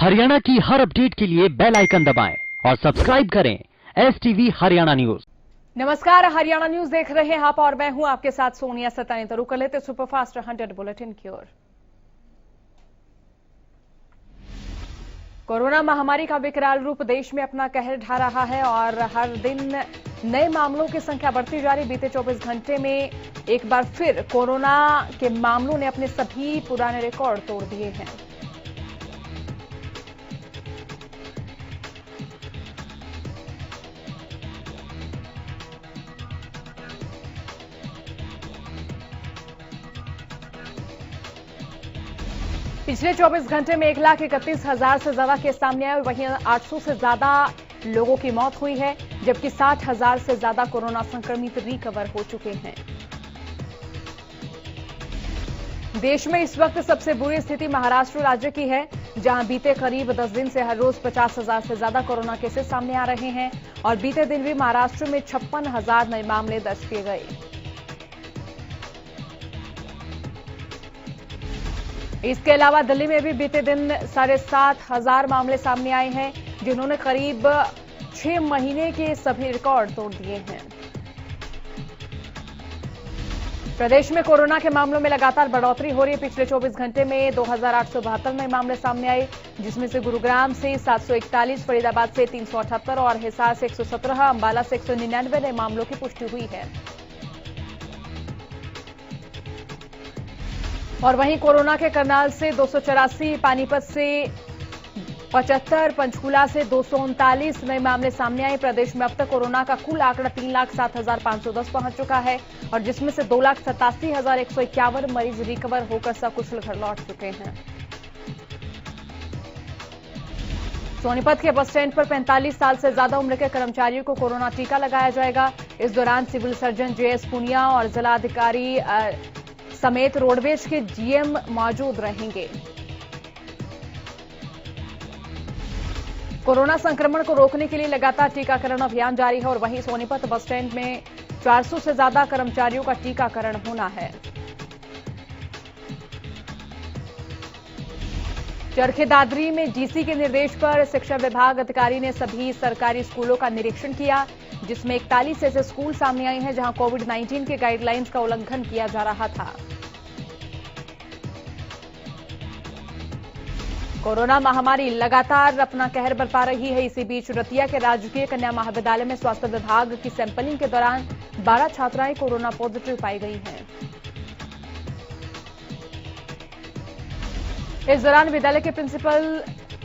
हरियाणा की हर अपडेट के लिए बेल आइकन दबाएं और सब्सक्राइब करें STV हरियाणा न्यूज। नमस्कार, हरियाणा न्यूज देख रहे हैं आप और मैं हूं आपके साथ सोनिया सतानी। तो रुक कर लेते सुपरफास्ट 100 बुलेटिन की ओर। कोरोना महामारी का विकराल रूप देश में अपना कहर ढा रहा है और हर दिन नए मामलों की संख्या बढ़ती जा रही। बीते 24 घंटे में एक बार फिर कोरोना के मामलों ने अपने सभी पुराने रिकॉर्ड तोड़ दिए हैं। पिछले 24 घंटे में 1,31,000 से ज्यादा केस सामने आए। वहीं 800 से ज्यादा लोगों की मौत हुई है, जबकि 60,000 से ज्यादा कोरोना संक्रमित रिकवर हो चुके हैं। देश में इस वक्त सबसे बुरी स्थिति महाराष्ट्र राज्य की है, जहां बीते करीब 10 दिन से हर रोज 50,000 से ज्यादा कोरोना केसेस सामने आ रहे हैं और बीते दिन भी महाराष्ट्र में 56,000 नए मामले दर्ज किए गए। इसके अलावा दिल्ली में भी बीते दिन 7,500 मामले सामने आए हैं, जिन्होंने करीब 6 महीने के सभी रिकॉर्ड तोड़ दिए हैं। प्रदेश में कोरोना के मामलों में लगातार बढ़ोतरी हो रही है। पिछले 24 घंटे में 2,872 नए मामले सामने आए, जिसमें से गुरुग्राम से 741, फरीदाबाद से 378 और हिसार से 117, अंबाला से 199 नए मामलों की पुष्टि हुई है। और वहीं कोरोना के करनाल से 284, पानीपत से 75, पंचकूला से 239 नए मामले सामने आए। प्रदेश में अब तक कोरोना का कुल आंकड़ा 3,07,510 पहुंच चुका है और जिसमें से 2,87,151 मरीज रिकवर होकर सकुशल घर लौट चुके हैं। सोनीपत के बस स्टैंड पर 45 साल से ज्यादा उम्र के कर्मचारियों को कोरोना टीका लगाया जाएगा। इस दौरान सिविल सर्जन JS पुनिया और जिलाधिकारी समेत रोडवेज के GM मौजूद रहेंगे। कोरोना संक्रमण को रोकने के लिए लगातार टीकाकरण अभियान जारी है और वहीं सोनीपत बस स्टैंड में 400 से ज्यादा कर्मचारियों का टीकाकरण होना है। चरखे दादरी में DC के निर्देश पर शिक्षा विभाग अधिकारी ने सभी सरकारी स्कूलों का निरीक्षण किया, जिसमें 41 ऐसे स्कूल सामने आए हैं जहां कोविड-19 के गाइडलाइंस का उल्लंघन किया जा रहा था। कोरोना महामारी लगातार अपना कहर बरपा रही है। इसी बीच रतिया के राजकीय कन्या महाविद्यालय में स्वास्थ्य विभाग की सैंपलिंग के दौरान 12 छात्राएं कोरोना पॉजिटिव पाई गई हैं। इस दौरान विद्यालय के प्रिंसिपल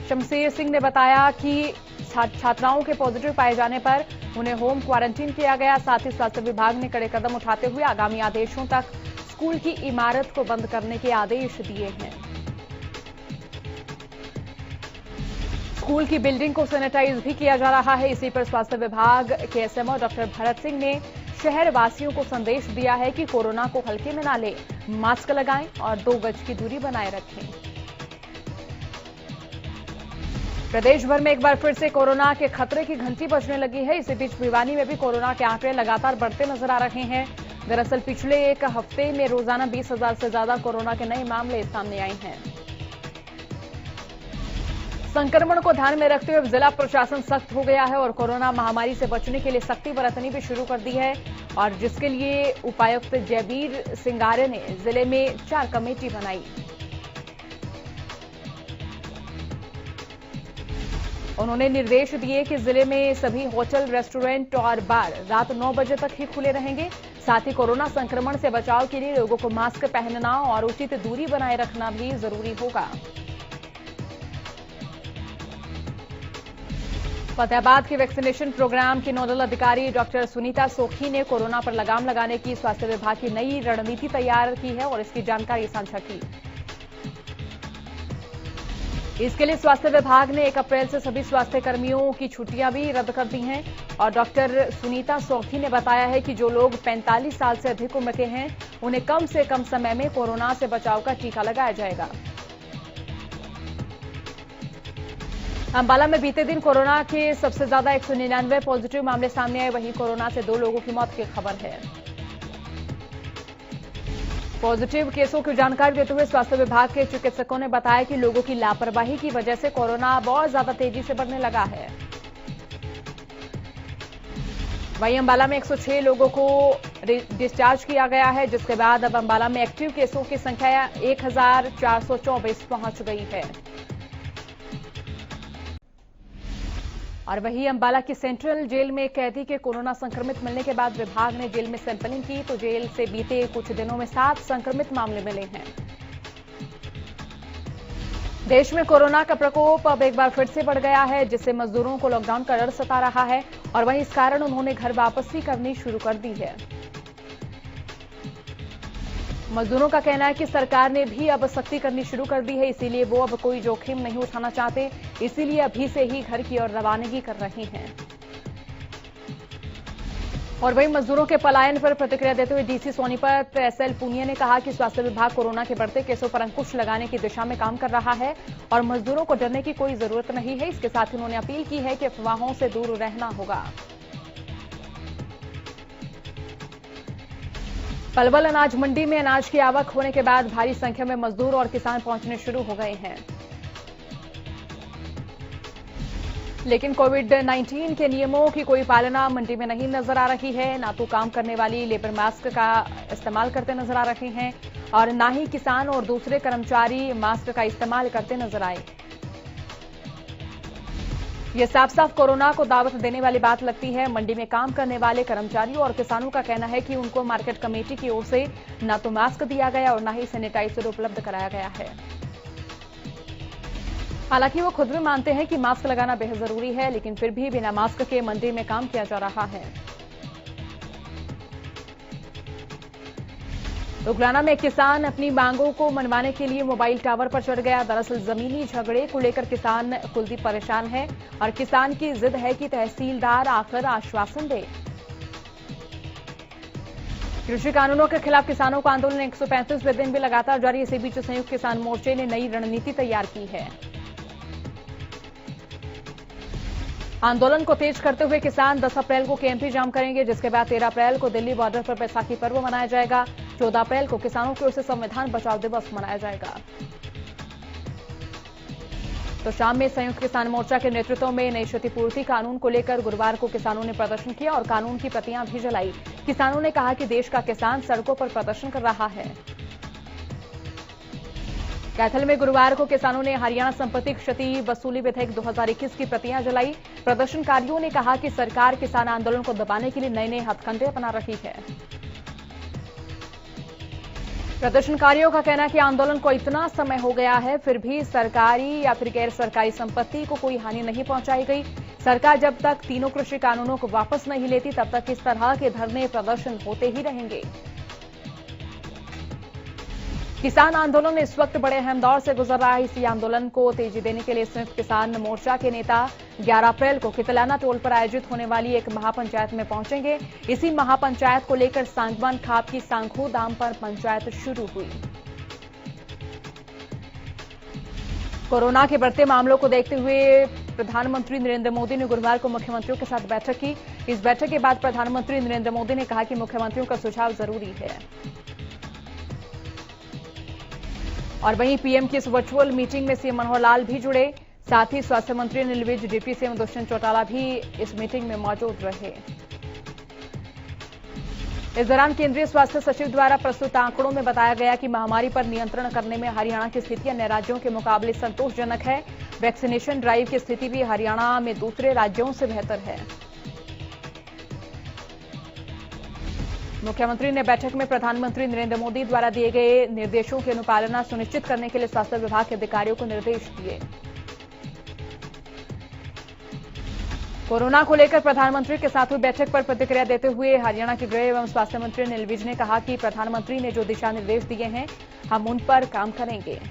शमशेर सिंह ने बताया कि छात्राओं के पॉजिटिव पाए जाने पर उन्हें होम क्वारंटीन किया गया। साथ ही स्वास्थ्य विभाग ने कड़े कदम उठाते हुए आगामी आदेशों तक स्कूल की इमारत को बंद करने के आदेश दिए हैं। स्कूल की बिल्डिंग को सैनिटाइज भी किया जा रहा है। इसी पर स्वास्थ्य विभाग के SMO डॉक्टर भरत सिंह ने शहर वासियों को संदेश दिया है कि कोरोना को हल्के में ना लें, मास्क लगाएं और 2 गज की दूरी बनाए रखें। प्रदेश भर में एक बार फिर से कोरोना के खतरे की घंटी बजने लगी है। इसी बीच भिवानी में भी कोरोना के आंकड़े लगातार बढ़ते नजर आ रहे हैं। दरअसल पिछले एक हफ्ते में रोजाना 20,000 से ज्यादा कोरोना के नए मामले सामने आए हैं। संक्रमण को ध्यान में रखते हुए जिला प्रशासन सख्त हो गया है और कोरोना महामारी से बचने के लिए सख्ती बरतनी भी शुरू कर दी है और जिसके लिए उपायुक्त जयवीर सिंह आर्य ने जिले में 4 कमेटी बनाई। उन्होंने निर्देश दिए कि जिले में सभी होटल, रेस्टोरेंट और बार रात 9 बजे तक ही खुले रहेंगे। साथ ही कोरोना संक्रमण से बचाव के लिए लोगों को मास्क पहनना और उचित दूरी बनाए रखना भी जरूरी होगा। फतेहाबाद के वैक्सीनेशन प्रोग्राम की नोडल अधिकारी डॉक्टर सुनीता सोखी ने कोरोना पर लगाम लगाने की स्वास्थ्य विभाग की नई रणनीति तैयार की है और इसकी जानकारी साझा की। इसके लिए स्वास्थ्य विभाग ने 1 अप्रैल से सभी स्वास्थ्य कर्मियों की छुट्टियां भी रद्द कर दी हैं और डॉक्टर सुनीता सोखी ने बताया है कि जो लोग 45 साल से अधिक उम्र के हैं, उन्हें कम से कम समय में कोरोना से बचाव का टीका लगाया जाएगा। अंबाला में बीते दिन कोरोना के सबसे ज्यादा 199 पॉजिटिव मामले सामने आए। वहीं कोरोना से 2 लोगों की मौत की खबर है। पॉजिटिव केसों की जानकारी देते हुए स्वास्थ्य विभाग के चिकित्सकों ने बताया कि लोगों की लापरवाही की वजह से कोरोना बहुत ज्यादा तेजी से बढ़ने लगा है। वहीं अंबाला में 106 लोगों को डिस्चार्ज किया गया है, जिसके बाद अब अंबाला में एक्टिव केसों की संख्या 1424 पहुंच गई है। और वहीं अंबाला की सेंट्रल जेल में कैदी के कोरोना संक्रमित मिलने के बाद विभाग ने जेल में सैंपलिंग की तो जेल से बीते कुछ दिनों में 7 संक्रमित मामले मिले हैं। देश में कोरोना का प्रकोप अब एक बार फिर से बढ़ गया है, जिससे मजदूरों को लॉकडाउन का डर सता रहा है और वहीं इस कारण उन्होंने घर वापसी करनी शुरू कर दी है। मजदूरों का कहना है कि सरकार ने भी अब सख्ती करनी शुरू कर दी है, इसीलिए वो अब कोई जोखिम नहीं उठाना चाहते, इसीलिए अभी से ही घर की ओर रवानगी कर रहे हैं। और वहीं मजदूरों के पलायन पर प्रतिक्रिया देते हुए डीसी सोनीपत एसएल पुनिया ने कहा कि स्वास्थ्य विभाग कोरोना के बढ़ते केसों पर अंकुश लगाने की दिशा में काम कर रहा है और मजदूरों को डरने की कोई जरूरत नहीं है। इसके साथ ही उन्होंने अपील की है कि अफवाहों से दूर रहना होगा। पलवल अनाज मंडी में अनाज की आवक होने के बाद भारी संख्या में मजदूर और किसान पहुंचने शुरू हो गए हैं, लेकिन कोविड-19 के नियमों की कोई पालना मंडी में नहीं नजर आ रही है। ना तो काम करने वाली लेबर मास्क का इस्तेमाल करते नजर आ रहे हैं और ना ही किसान और दूसरे कर्मचारी मास्क का इस्तेमाल करते नजर आए। ये साफ साफ कोरोना को दावत देने वाली बात लगती है। मंडी में काम करने वाले कर्मचारियों और किसानों का कहना है कि उनको मार्केट कमेटी की ओर से न तो मास्क दिया गया और न ही सैनिटाइजर उपलब्ध कराया गया है। हालांकि वो खुद भी मानते हैं कि मास्क लगाना बेहद जरूरी है, लेकिन फिर भी बिना मास्क के मंडी में काम किया जा रहा है। उगलाना में एक किसान अपनी मांगों को मनवाने के लिए मोबाइल टावर पर चढ़ गया। दरअसल जमीनी झगड़े को लेकर किसान कुलदीप परेशान है और किसान की जिद है कि तहसीलदार आकर आश्वासन दे। कृषि कानूनों के खिलाफ किसानों का आंदोलन 135वें दिन भी लगातार जारी। इसी बीच संयुक्त किसान मोर्चे ने नई रणनीति तैयार की है। आंदोलन को तेज करते हुए किसान 10 अप्रैल को केएमपी जाम करेंगे, जिसके बाद 13 अप्रैल को दिल्ली बॉर्डर पर बैसाखी पर्व मनाया जाएगा। 14 अप्रैल को किसानों की ओर से संविधान बचाओ दिवस मनाया जाएगा। तो शाम में संयुक्त किसान मोर्चा के नेतृत्व में नई क्षतिपूर्ति कानून को लेकर गुरुवार को किसानों ने प्रदर्शन किया और कानून की प्रतियां भी जलाई। किसानों ने कहा कि देश का किसान सड़कों पर प्रदर्शन कर रहा है। कैथल में गुरुवार को किसानों ने हरियाणा संपत्ति क्षति वसूली विधेयक 2021 की प्रतियां जलाई। प्रदर्शनकारियों ने कहा कि सरकार किसान आंदोलन को दबाने के लिए नए नए हथकंडे अपना रही है। प्रदर्शनकारियों का कहना है कि आंदोलन को इतना समय हो गया है, फिर भी सरकारी या फिर गैर सरकारी संपत्ति को कोई हानि नहीं पहुंचाई गई। सरकार जब तक तीनों कृषि कानूनों को वापस नहीं लेती, तब तक इस तरह के धरने प्रदर्शन होते ही रहेंगे। किसान आंदोलन इस वक्त बड़े अहम दौर से गुजर रहा है। इसी आंदोलन को तेजी देने के लिए संयुक्त किसान मोर्चा के नेता 11 अप्रैल को कितलाना टोल पर आयोजित होने वाली एक महापंचायत में पहुंचेंगे। इसी महापंचायत को लेकर सांगवान खाप की सांखू दाम पर पंचायत शुरू हुई। कोरोना के बढ़ते मामलों को देखते हुए प्रधानमंत्री नरेंद्र मोदी ने गुरुवार को मुख्यमंत्रियों के साथ बैठक की। इस बैठक के बाद प्रधानमंत्री नरेंद्र मोदी ने कहा कि मुख्यमंत्रियों का सुझाव जरूरी है। और वहीं पीएम की इस वर्चुअल मीटिंग में सीएम मनोहर लाल भी जुड़े। साथ ही स्वास्थ्य मंत्री अनिल विज, डिप्टी सीएम दुष्यंत चौटाला भी इस मीटिंग में मौजूद रहे। इस दौरान केंद्रीय स्वास्थ्य सचिव द्वारा प्रस्तुत आंकड़ों में बताया गया कि महामारी पर नियंत्रण करने में हरियाणा की स्थिति अन्य राज्यों के मुकाबले संतोषजनक है। वैक्सीनेशन ड्राइव की स्थिति भी हरियाणा में दूसरे राज्यों से बेहतर है। मुख्यमंत्री ने बैठक में प्रधानमंत्री नरेंद्र मोदी द्वारा दिए गए निर्देशों की अनुपालना सुनिश्चित करने के लिए स्वास्थ्य विभाग के अधिकारियों को निर्देश दिए। कोरोना को लेकर प्रधानमंत्री के साथ हुई बैठक पर प्रतिक्रिया देते हुए हरियाणा के गृह एवं स्वास्थ्य मंत्री अनिल विज ने कहा कि प्रधानमंत्री ने जो दिशा निर्देश दिए हैं, हम उन पर काम करेंगे।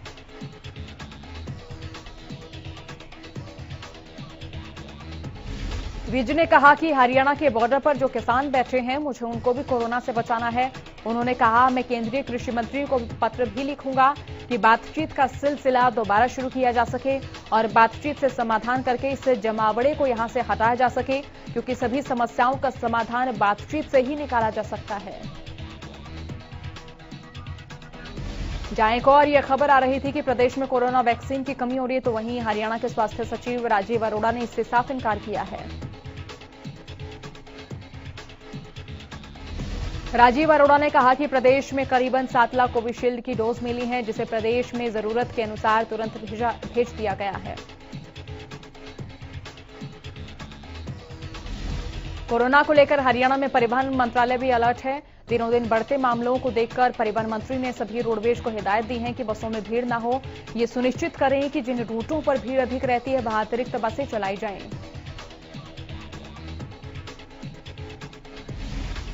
विज ने कहा कि हरियाणा के बॉर्डर पर जो किसान बैठे हैं, मुझे उनको भी कोरोना से बचाना है। उन्होंने कहा, मैं केंद्रीय कृषि मंत्री को पत्र भी लिखूंगा कि बातचीत का सिलसिला दोबारा शुरू किया जा सके और बातचीत से समाधान करके इस जमावड़े को यहां से हटाया जा सके, क्योंकि सभी समस्याओं का समाधान बातचीत से ही निकाला जा सकता है। जहां एक और यह खबर आ रही थी कि प्रदेश में कोरोना वैक्सीन की कमी हो रही है, तो वहीं हरियाणा के स्वास्थ्य सचिव राजीव अरोड़ा ने इससे साफ इनकार किया है। राजीव अरोड़ा ने कहा कि प्रदेश में करीबन 7 लाख कोविशील्ड की डोज मिली है, जिसे प्रदेश में जरूरत के अनुसार तुरंत भेज दिया गया है। कोरोना को लेकर हरियाणा में परिवहन मंत्रालय भी अलर्ट है। दिनों दिन बढ़ते मामलों को देखकर परिवहन मंत्री ने सभी रोडवेज को हिदायत दी है कि बसों में भीड़ न हो। ये सुनिश्चित करें कि जिन रूटों पर भीड़ अधिक रहती है वहां अतिरिक्त बसें चलाई जाएं।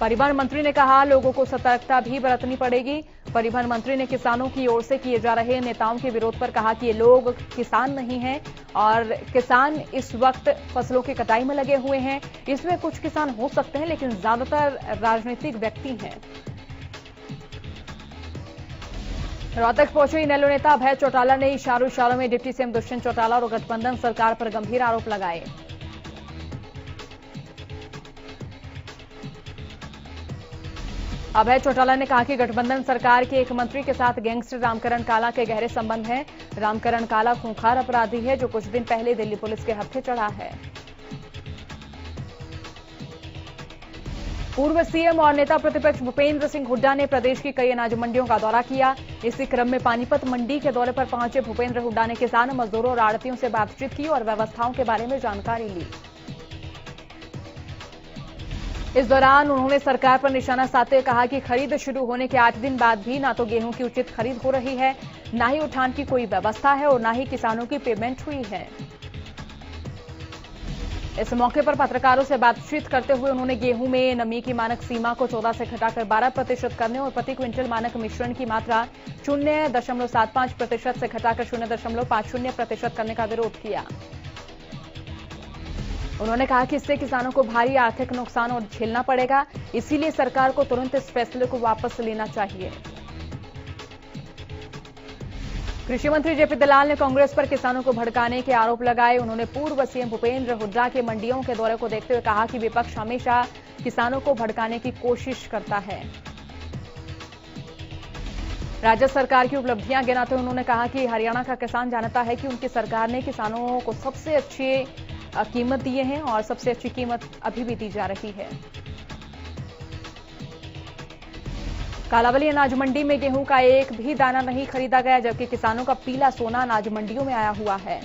परिवहन मंत्री ने कहा, लोगों को सतर्कता भी बरतनी पड़ेगी। परिवहन मंत्री ने किसानों की ओर से किए जा रहे नेताओं के विरोध पर कहा कि ये लोग किसान नहीं हैं और किसान इस वक्त फसलों की कटाई में लगे हुए हैं। इसमें कुछ किसान हो सकते हैं, लेकिन ज्यादातर राजनीतिक व्यक्ति हैं। रोहतक पहुंचे इनेलो नेता अभय चौटाला ने इशारों में डिप्टी सीएम दुष्यंत चौटाला और गठबंधन सरकार पर गंभीर आरोप लगाए। अभय चौटाला ने कहा कि गठबंधन सरकार के एक मंत्री के साथ गैंगस्टर रामकरण काला के गहरे संबंध हैं। रामकरण काला खूंखार अपराधी है जो कुछ दिन पहले दिल्ली पुलिस के हत्थे चढ़ा है। पूर्व सीएम और नेता प्रतिपक्ष भूपेंद्र सिंह हुड्डा ने प्रदेश की कई अनाज मंडियों का दौरा किया। इसी क्रम में पानीपत मंडी के दौरे पर पहुंचे भूपेंद्र हुड्डा ने किसान, मजदूरों और आड़तियों से बातचीत की और व्यवस्थाओं के बारे में जानकारी ली। इस दौरान उन्होंने सरकार पर निशाना साधते कहा कि खरीद शुरू होने के 8 दिन बाद भी ना तो गेहूं की उचित खरीद हो रही है, ना ही उठान की कोई व्यवस्था है और ना ही किसानों की पेमेंट हुई है। इस मौके पर पत्रकारों से बातचीत करते हुए उन्होंने गेहूं में नमी की मानक सीमा को 14 से घटाकर 12% करने और प्रति क्विंटल मानक मिश्रण की मात्रा 0.75% से घटाकर 0.50% करने का विरोध किया। उन्होंने कहा कि इससे किसानों को भारी आर्थिक नुकसान और झेलना पड़ेगा, इसीलिए सरकार को तुरंत इस फैसले को वापस लेना चाहिए। कृषि मंत्री जेपी दलाल ने कांग्रेस पर किसानों को भड़काने के आरोप लगाए। उन्होंने पूर्व सीएम भूपेंद्र हुड्डा के मंडियों के दौरे को देखते हुए कहा कि विपक्ष हमेशा किसानों को भड़काने की कोशिश करता है। राज्य सरकार की उपलब्धियां गिनाते हुए उन्होंने कहा कि हरियाणा का किसान जानता है कि उनकी सरकार ने किसानों को सबसे अच्छी कीमत दिए हैं और सबसे अच्छी कीमत अभी भी दी जा रही है। कालावली अनाज मंडी में गेहूं का एक भी दाना नहीं खरीदा गया, जबकि किसानों का पीला सोना अनाज मंडियों में आया हुआ है।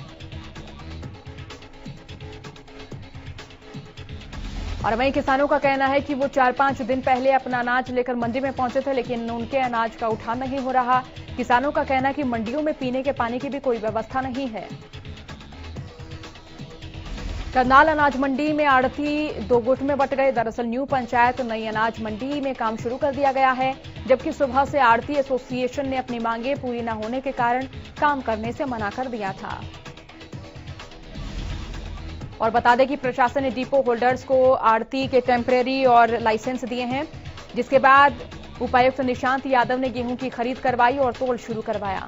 और वहीं किसानों का कहना है कि वो 4-5 दिन पहले अपना अनाज लेकर मंडी में पहुंचे थे, लेकिन उनके अनाज का उठान नहीं हो रहा। किसानों का कहना है कि मंडियों में पीने के पानी की भी कोई व्यवस्था नहीं है। करनाल अनाज मंडी में आड़ती 2 गुट में बंट गए। दरअसल न्यू पंचायत नई अनाज मंडी में काम शुरू कर दिया गया है, जबकि सुबह से आड़ती एसोसिएशन ने अपनी मांगे पूरी न होने के कारण काम करने से मना कर दिया था। और बता दें कि प्रशासन ने डिपो होल्डर्स को आड़ती के टेम्परेरी और लाइसेंस दिए हैं, जिसके बाद उपायुक्त निशांत यादव ने गेहूं की खरीद करवाई और तोल शुरू करवाया।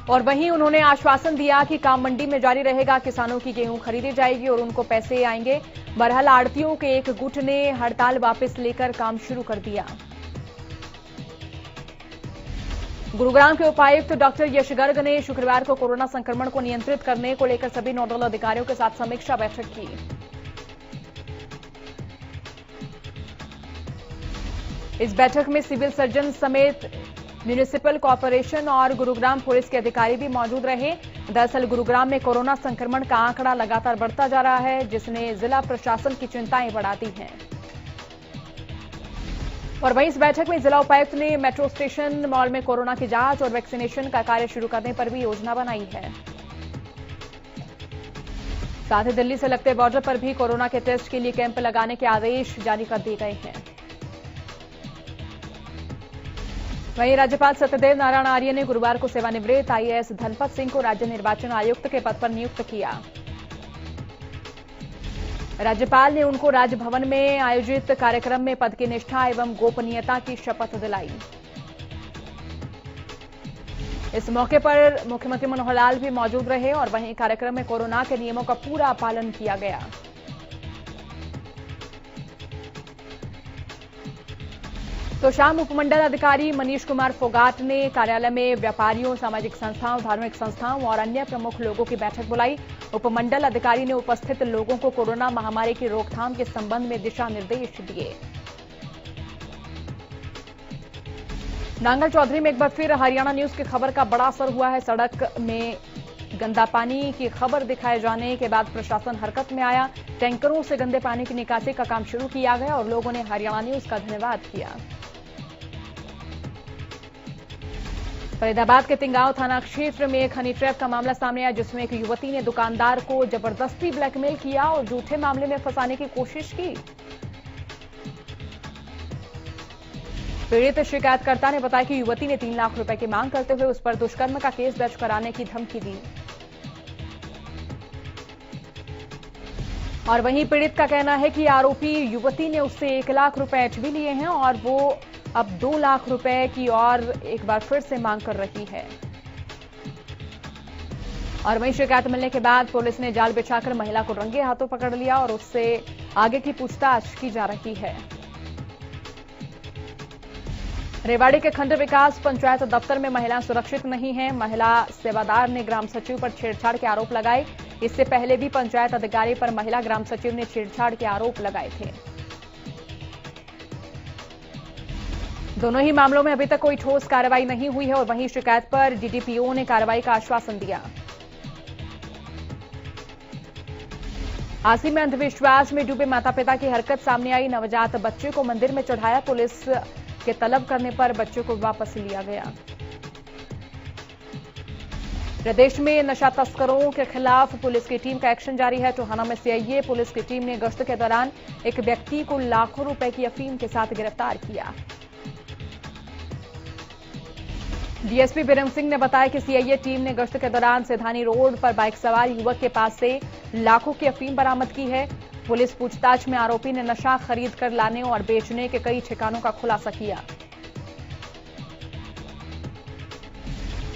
और वहीं उन्होंने आश्वासन दिया कि काम मंडी में जारी रहेगा, किसानों की गेहूं खरीदी जाएगी और उनको पैसे आएंगे। बहरहाल आड़तियों के एक गुट ने हड़ताल वापस लेकर काम शुरू कर दिया। गुरुग्राम के उपायुक्त डॉक्टर यश गर्ग ने शुक्रवार को कोरोना संक्रमण को नियंत्रित करने को लेकर सभी नोडल अधिकारियों के साथ समीक्षा बैठक की। इस बैठक में सिविल सर्जन समेत म्युनिसिपल कॉर्पोरेशन और गुरुग्राम पुलिस के अधिकारी भी मौजूद रहे। दरअसल गुरुग्राम में कोरोना संक्रमण का आंकड़ा लगातार बढ़ता जा रहा है, जिसने जिला प्रशासन की चिंताएं बढ़ा दी हैं। और वहीं इस बैठक में जिला उपायुक्त ने मेट्रो स्टेशन मॉल में कोरोना की जांच और वैक्सीनेशन का कार्य शुरू करने पर भी योजना बनाई है। साथ ही दिल्ली से लगते बॉर्डर पर भी कोरोना के टेस्ट के लिए कैंप लगाने के आदेश जारी कर दिए गए हैं। वहीं राज्यपाल सत्यदेव नारायण आर्य ने गुरुवार को सेवानिवृत्त आईएएस धनपत सिंह को राज्य निर्वाचन आयुक्त के पद पर नियुक्त किया। राज्यपाल ने उनको राजभवन में आयोजित कार्यक्रम में पद की निष्ठा एवं गोपनीयता की शपथ दिलाई। इस मौके पर मुख्यमंत्री मनोहर लाल भी मौजूद रहे और वहीं कार्यक्रम में कोरोना के नियमों का पूरा पालन किया गया। तो शाम उपमंडल अधिकारी मनीष कुमार फोगाट ने कार्यालय में व्यापारियों, सामाजिक संस्थाओं, धार्मिक संस्थाओं और अन्य प्रमुख लोगों की बैठक बुलाई। उपमंडल अधिकारी ने उपस्थित लोगों को कोरोना महामारी की रोकथाम के संबंध में दिशा निर्देश दिए। नांगल चौधरी में एक बार फिर हरियाणा न्यूज की खबर का बड़ा असर हुआ है। सड़क में गंदा पानी की खबर दिखाए जाने के बाद प्रशासन हरकत में आया। टैंकरों से गंदे पानी की निकासी का काम शुरू किया गया और लोगों ने हरियाणा न्यूज का धन्यवाद किया। फरीदाबाद के तिंगांव थाना क्षेत्र में एक हनी ट्रैप का मामला सामने आया, जिसमें एक युवती ने दुकानदार को जबरदस्ती ब्लैकमेल किया और झूठे मामले में फंसाने की कोशिश की। पीड़ित शिकायतकर्ता ने बताया कि युवती ने 3 लाख रुपए की मांग करते हुए उस पर दुष्कर्म का केस दर्ज कराने की धमकी दी। और वहीं पीड़ित का कहना है कि आरोपी युवती ने उससे 1 लाख रुपए ऐंठ भी लिए हैं और वो अब 2 लाख रुपए की और एक बार फिर से मांग कर रही है। और वहीं शिकायत मिलने के बाद पुलिस ने जाल बिछाकर महिला को रंगे हाथों पकड़ लिया और उससे आगे की पूछताछ की जा रही है। रेवाड़ी के खंड विकास पंचायत दफ्तर में महिलाएं सुरक्षित नहीं हैं। महिला सेवादार ने ग्राम सचिव पर छेड़छाड़ के आरोप लगाए। इससे पहले भी पंचायत अधिकारी पर महिला ग्राम सचिव ने छेड़छाड़ के आरोप लगाए थे। दोनों ही मामलों में अभी तक कोई ठोस कार्रवाई नहीं हुई है और वहीं शिकायत पर डीडीपीओ ने कार्रवाई का आश्वासन दिया। आसी में अंधविश्वास में डूबे माता पिता की हरकत सामने आई। नवजात बच्चे को मंदिर में चढ़ाया, पुलिस के तलब करने पर बच्चे को वापस लिया गया। प्रदेश में नशा तस्करों के खिलाफ पुलिस की टीम का एक्शन जारी है। टोहाना में सीआईए पुलिस की टीम ने गश्त के दौरान एक व्यक्ति को लाखों रुपए की अफीम के साथ गिरफ्तार किया। डीएसपी बिरम सिंह ने बताया कि सीआईए टीम ने गश्त के दौरान सेधानी रोड पर बाइक सवार युवक के पास से लाखों की अफीम बरामद की है। पुलिस पूछताछ में आरोपी ने नशा खरीद कर लाने और बेचने के कई ठिकानों का खुलासा किया।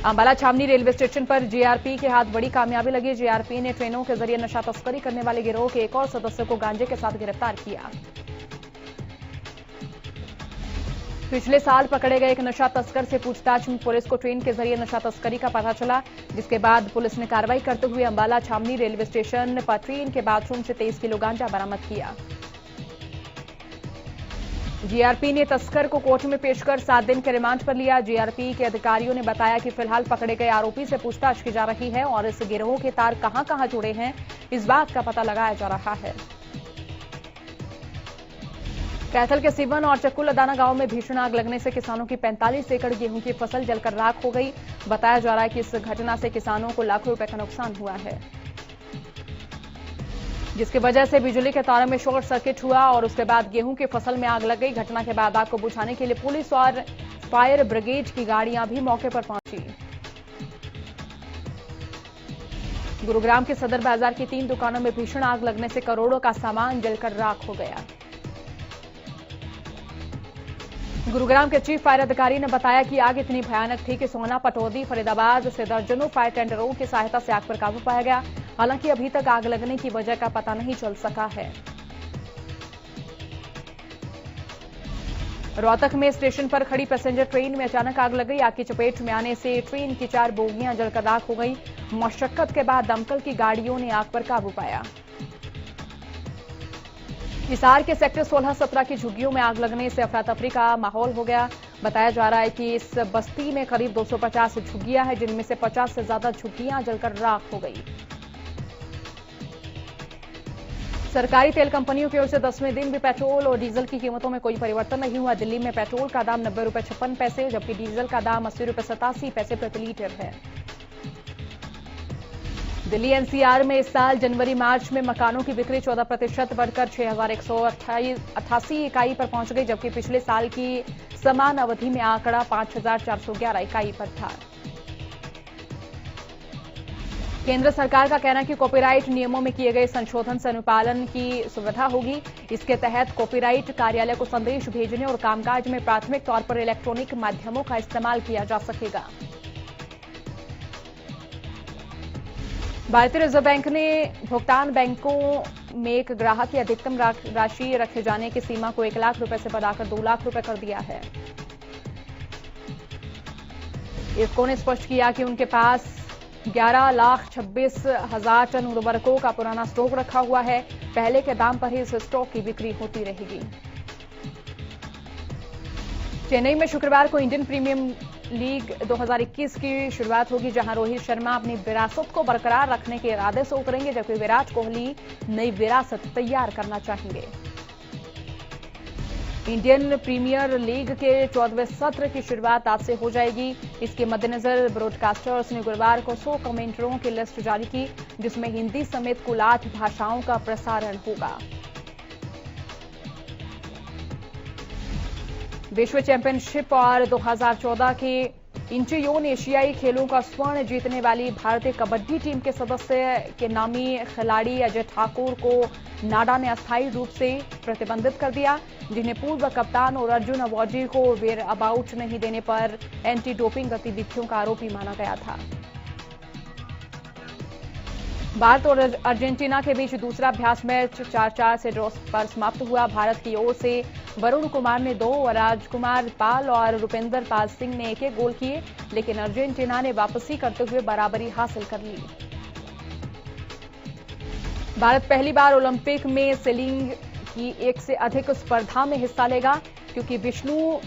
अंबाला छावनी रेलवे स्टेशन पर जीआरपी के हाथ बड़ी कामयाबी लगी। जीआरपी ने ट्रेनों के जरिए नशा तस्करी करने वाले गिरोह के एक और सदस्य को गांजे के साथ गिरफ्तार किया। पिछले साल पकड़े गए एक नशा तस्कर से पूछताछ में पुलिस को ट्रेन के जरिए नशा तस्करी का पता चला, जिसके बाद पुलिस ने कार्रवाई करते हुए अंबाला छावनी रेलवे स्टेशन पर ट्रेन के बाथरूम से 23 किलो गांजा बरामद किया। जीआरपी ने तस्कर को कोर्ट में पेश कर 7 दिन के रिमांड पर लिया। जीआरपी के अधिकारियों ने बताया कि फिलहाल पकड़े गए आरोपी से पूछताछ की जा रही है और इस गिरोह के तार कहां-कहां जुड़े हैं, इस बात का पता लगाया जा रहा है। कैथल के सिवन और चक्कू लदाना गांव में भीषण आग लगने से किसानों की 45 एकड़ गेहूं की फसल जलकर राख हो गई। बताया जा रहा है कि इस घटना से किसानों को लाखों रुपए का नुकसान हुआ है, जिसकी वजह से बिजली के तारों में शॉर्ट सर्किट हुआ और उसके बाद गेहूं की फसल में आग लग गई। घटना के बाद आग को बुझाने के लिए पुलिस और फायर ब्रिगेड की गाड़ियां भी मौके पर पहुंची। गुरुग्राम के सदर बाजार की 3 दुकानों में भीषण आग लगने से करोड़ों का सामान जलकर राख हो गया। गुरुग्राम के चीफ फायर अधिकारी ने बताया कि आग इतनी भयानक थी कि सोना, पटौदी, फरीदाबाद से दर्जनों फायर टेंडरों की सहायता से आग पर काबू पाया गया। हालांकि अभी तक आग लगने की वजह का पता नहीं चल सका है। रोहतक में स्टेशन पर खड़ी पैसेंजर ट्रेन में अचानक आग लग गई। आग की चपेट में आने से ट्रेन की 4 बोगियां जलकर राख हो गई। मशक्कत के बाद दमकल की गाड़ियों ने आग पर काबू पाया। हिसार के सेक्टर 16-17 की झुग्गियों में आग लगने से अफरा तफरी का माहौल हो गया। बताया जा रहा है कि इस बस्ती में करीब 250 झुग्गियां हैं, जिनमें से 50 से ज्यादा झुग्गियां जलकर राख हो गई। सरकारी तेल कंपनियों की ओर से 10वें दिन भी पेट्रोल और डीजल की कीमतों में कोई परिवर्तन नहीं हुआ। दिल्ली में पेट्रोल का दाम 90 रुपए 56 पैसे, जबकि डीजल का दाम 80 रुपए 87 पैसे प्रति लीटर है। दिल्ली एनसीआर में इस साल जनवरी-मार्च में मकानों की बिक्री 14% बढ़कर 6,188 इकाई पर पहुंच गई, जबकि पिछले साल की समान अवधि में आंकड़ा 5,411 इकाई पर था। केंद्र सरकार का कहना है कि कॉपीराइट नियमों में किए गए संशोधन से अनुपालन की सुविधा होगी। इसके तहत कॉपीराइट कार्यालय को संदेश भेजने और कामकाज में प्राथमिक तौर पर इलेक्ट्रॉनिक माध्यमों का इस्तेमाल किया जा सकेगा। भारतीय रिजर्व बैंक ने भुगतान बैंकों में एक ग्राहक की अधिकतम राशि रखे जाने की सीमा को 1 लाख रुपए से बढ़ाकर 2 लाख रुपए कर दिया है। इफ्को ने स्पष्ट किया कि उनके पास 11,26,000 टन उर्वरकों का पुराना स्टॉक रखा हुआ है। पहले के दाम पर ही इस स्टॉक की बिक्री होती रहेगी। चेन्नई में शुक्रवार को इंडियन प्रीमियर लीग 2021 की शुरुआत होगी, जहां रोहित शर्मा अपनी विरासत को बरकरार रखने के इरादे से उतरेंगे, जबकि विराट कोहली नई विरासत तैयार करना चाहेंगे। इंडियन प्रीमियर लीग के 14वें सत्र की शुरुआत आज से हो जाएगी। इसके मद्देनजर ब्रॉडकास्टर्स ने गुरुवार को 100 कमेंटरों की लिस्ट जारी की, जिसमें हिंदी समेत कुल 8 भाषाओं का प्रसारण होगा। विश्व चैंपियनशिप और 2014 के इंचियोन एशियाई खेलों का स्वर्ण जीतने वाली भारतीय कबड्डी टीम के सदस्य के नामी खिलाड़ी अजय ठाकुर को नाडा ने अस्थायी रूप से प्रतिबंधित कर दिया, जिन्हें पूर्व कप्तान और अर्जुन अवार्डी को वेयर अबाउट नहीं देने पर एंटी डोपिंग गतिविधियों का आरोपी माना गया था। भारत और अर्जेंटीना के बीच दूसरा अभ्यास मैच 4-4 से ड्रॉ पर समाप्त हुआ। भारत की ओर से वरुण कुमार ने 2 और राजकुमार पाल और रुपेंद्र पाल सिंह ने 1-1 गोल किए, लेकिन अर्जेंटीना ने वापसी करते हुए बराबरी हासिल कर ली। भारत पहली बार ओलंपिक में सेलिंग की 1 से अधिक स्पर्धा में हिस्सा लेगा, क्योंकि विष्णु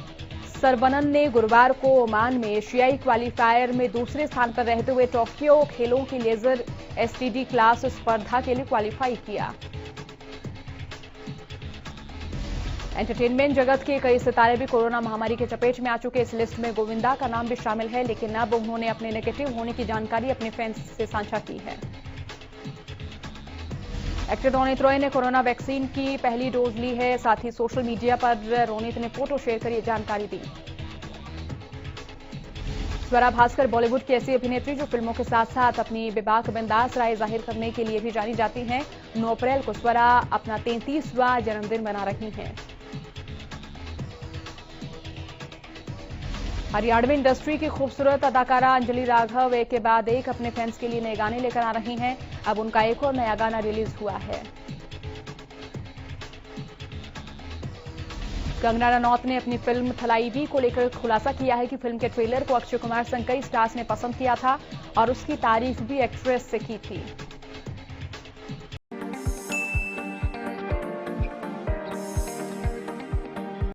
सरवनन ने गुरुवार को ओमान में एशियाई क्वालीफायर में दूसरे स्थान पर रहते हुए टोक्यो खेलों की लेजर एसटीडी क्लास स्पर्धा के लिए क्वालीफाई किया। एंटरटेनमेंट जगत के कई सितारे भी कोरोना महामारी के चपेट में आ चुके। इस लिस्ट में गोविंदा का नाम भी शामिल है, लेकिन अब उन्होंने अपने नेगेटिव होने की जानकारी अपने फैंस से साझा की है। एक्टर रोनित रॉय ने कोरोना वैक्सीन की पहली डोज ली है। साथ ही सोशल मीडिया पर रोनित ने फोटो शेयर कर ये जानकारी दी। स्वरा भास्कर बॉलीवुड की ऐसी अभिनेत्री जो फिल्मों के साथ साथ अपनी बेबाक बिंदास राय जाहिर करने के लिए भी जानी जाती हैं। 9 अप्रैल को स्वरा अपना 33वां जन्मदिन मना रही हैं। हरियाणवी इंडस्ट्री की खूबसूरत अदाकारा अंजलि राघव एक के बाद एक अपने फैंस के लिए नए गाने लेकर आ रही हैं। अब उनका एक और नया गाना रिलीज हुआ है। कंगना रनौत ने अपनी फिल्म थलाईवी को लेकर खुलासा किया है कि फिल्म के ट्रेलर को अक्षय कुमार संग कई स्टार्स ने पसंद किया था और उसकी तारीफ भी एक्ट्रेस से की थी।